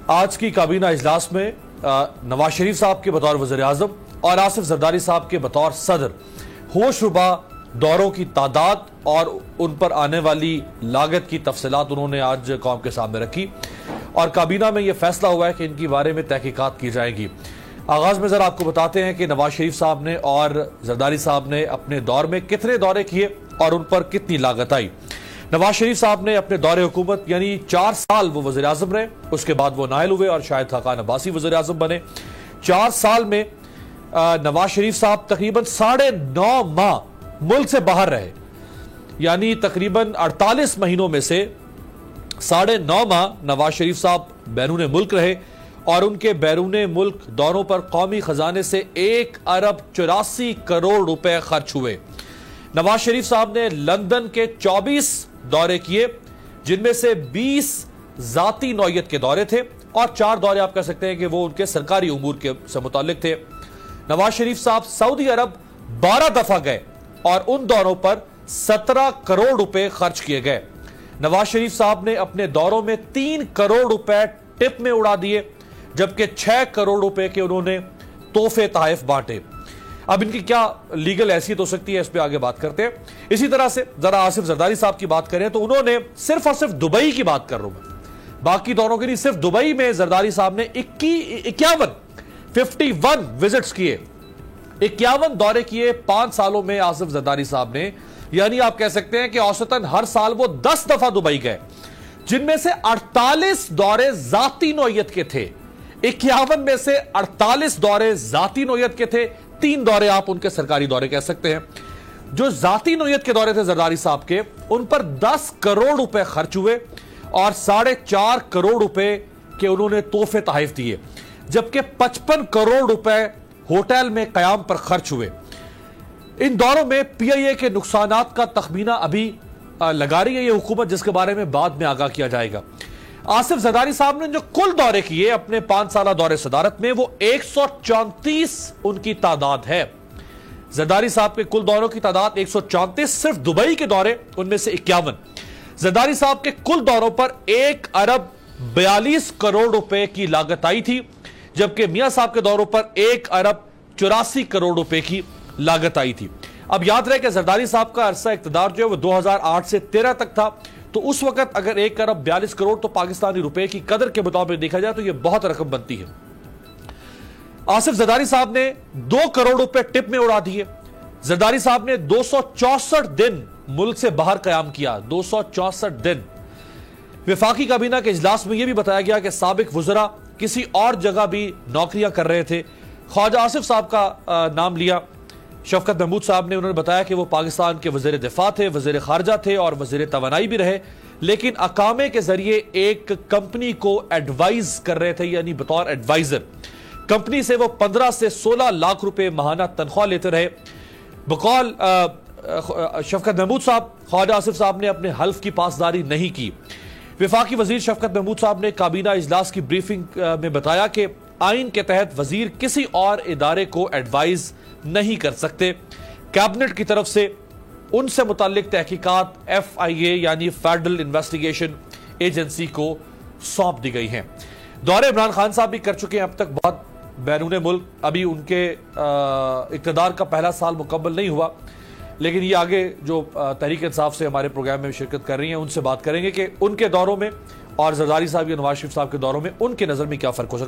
آج کی کابینہ اجلاس میں نواز شریف صاحب کے بطور وزیر اعظم اور آصف زرداری صاحب کے بطور صدر ہوش ربا دوروں کی تعداد اور ان پر آنے والی لاگت کی تفصیلات انہوں نے آج قوم کے سامنے رکھی اور کابینہ میں یہ فیصلہ ہوا ہے کہ ان کی بارے میں تحقیقات کی جائیں گی۔ آغاز میں ذرا آپ کو بتاتے ہیں کہ نواز شریف صاحب نے اور زرداری صاحب نے اپنے دور میں کتنے دورے کیے اور ان پر کتنی لاگت آئی۔ نواز شریف صاحب نے اپنے دور حکومت یعنی 4 سال وہ وزیر اعظم رہے، اس کے بعد وہ نائل ہوئے اور شاہد خاقان عباسی وزیر اعظم بنے۔ 4 سال میں نواز شریف صاحب تقریباً 9.5 ماہ ملک سے باہر رہے، یعنی تقریباً 48 مہینوں میں سے 9.5 ماہ نواز شریف صاحب بیرون ملک رہے اور ان کے بیرون ملک دوروں پر قومی خزانے سے 1.84 کروڑ روپے خرچ ہوئے۔ نواز شریف صاحب نے لندن کے 24 دورے کیے، جن میں سے 20 ذاتی نوعیت کے دورے تھے اور 4 دورے آپ کہہ سکتے ہیں کہ وہ ان کے سرکاری امور سے متعلق تھے۔ نواز شریف صاحب سعودی عرب 12 دفعہ گئے اور ان دوروں پر 17 کروڑ روپے خرچ کیے گئے۔ نواز شریف صاحب نے اپنے دوروں میں 3 کروڑ روپے ٹپ میں اڑا دیے، جبکہ 6 کروڑ روپے کے انہوں نے تحفے تحائف بانٹے۔ اب ان کی کیا لیگل حیثیت ہو سکتی ہے، اس پہ آگے بات کرتے ہیں۔ اسی طرح سے ذرا آصف زرداری صاحب کی بات کریں تو انہوں نے صرف اور صرف دبئی کی بات کر رہا ہوں میں، باقی دوروں کے لیے صرف دبئی میں زرداری صاحب نے 51 وزٹس کیے، 51 دورے کیے 5 سالوں میں آصف زرداری صاحب نے، یعنی آپ کہہ سکتے ہیں کہ اوسطاً ہر سال وہ 10 دفعہ دبئی گئے، جن میں سے 48 دورے ذاتی نوعیت کے تھے۔ 51 میں سے 48 دورے ذاتی نوعیت کے تھے، 3 دورے آپ ان کے سرکاری دورے کہہ سکتے ہیں۔ جو ذاتی نوعیت کے دورے تھے زرداری صاحب کے، ان پر 10 کروڑ روپے خرچ ہوئے اور 4.5 کروڑ روپے کے انہوں نے تحفے تحائف دیے، جبکہ 55 کروڑ روپے ہوٹل میں قیام پر خرچ ہوئے۔ ان دوروں میں پی آئی اے کے نقصانات کا تخمینہ ابھی لگا رہی ہے یہ حکومت، جس کے بارے میں بعد میں آگاہ کیا جائے گا۔ آصف زرداری صاحب نے جو کل دورے کیے اپنے 5 سالہ دورے صدارت میں، وہ 134 ان کی تعداد ہے۔ زرداری صاحب کے کل دوروں کی تعداد 134، صرف دبئی کے دورے ان میں سے 51۔ زرداری صاحب کے کل دوروں پر 1.42 کروڑ روپے کی لاگت آئی تھی، جبکہ میاں صاحب کے دوروں پر 1.84 کروڑ روپے کی لاگت آئی تھی۔ اب یاد رہے کہ زرداری صاحب کا عرصہ اقتدار جو ہے وہ 2008 سے 13 تک تھا، تو اس وقت اگر 1.42 کروڑ تو پاکستانی روپے کی قدر کے مطابق دیکھا جائے تو یہ بہت رقم بنتی ہے۔ آصف زرداری صاحب نے 2 کروڑ روپے ٹپ میں اڑا دیے۔ زرداری صاحب نے 264 دن ملک سے باہر قیام کیا، 264 دن۔ وفاقی کابینہ کے اجلاس میں یہ بھی بتایا گیا کہ سابق وزراء کسی اور جگہ بھی نوکریاں کر رہے تھے۔ خواجہ آصف صاحب کا نام لیا، شفقت محمود صاحب نے، انہوں نے بتایا کہ وہ پاکستان کے وزیر دفاع تھے، وزیر خارجہ تھے اور وزیر توانائی بھی رہے، لیکن اقامے کے ذریعے ایک کمپنی کو ایڈوائز کر رہے تھے، یعنی بطور ایڈوائزر۔ کمپنی سے وہ 15 سے 16 لاکھ روپے ماہانہ تنخواہ لیتے رہے۔ بقول شفقت محمود صاحب، خواجہ آصف صاحب نے اپنے حلف کی پاسداری نہیں کی۔ وفاقی وزیر شفقت محمود صاحب نے کابینہ اجلاس کی بریفنگ میں بتایا کہ آئین کے تحت وزیر کسی اور ادارے کو ایڈوائز نہیں کر سکتے۔ کیبنٹ کی طرف سے ان سے متعلق تحقیقات FIA یعنی فیڈرل انویسٹیگیشن ایجنسی کو سونپ دی گئی ہیں۔ دورے عمران خان صاحب بھی کر چکے ہیں اب تک بہت بیرون ملک، ابھی ان کے اقتدار کا پہلا سال مکمل نہیں ہوا، لیکن یہ آگے جو تحریک انصاف سے ہمارے پروگرام میں شرکت کر رہی ہیں ان سے بات کریں گے کہ ان کے دوروں میں اور زرداری صاحب یا نواز شریف صاحب کے دوروں میں ان کے نظر میں کیا فرق ہو سکتا ہے۔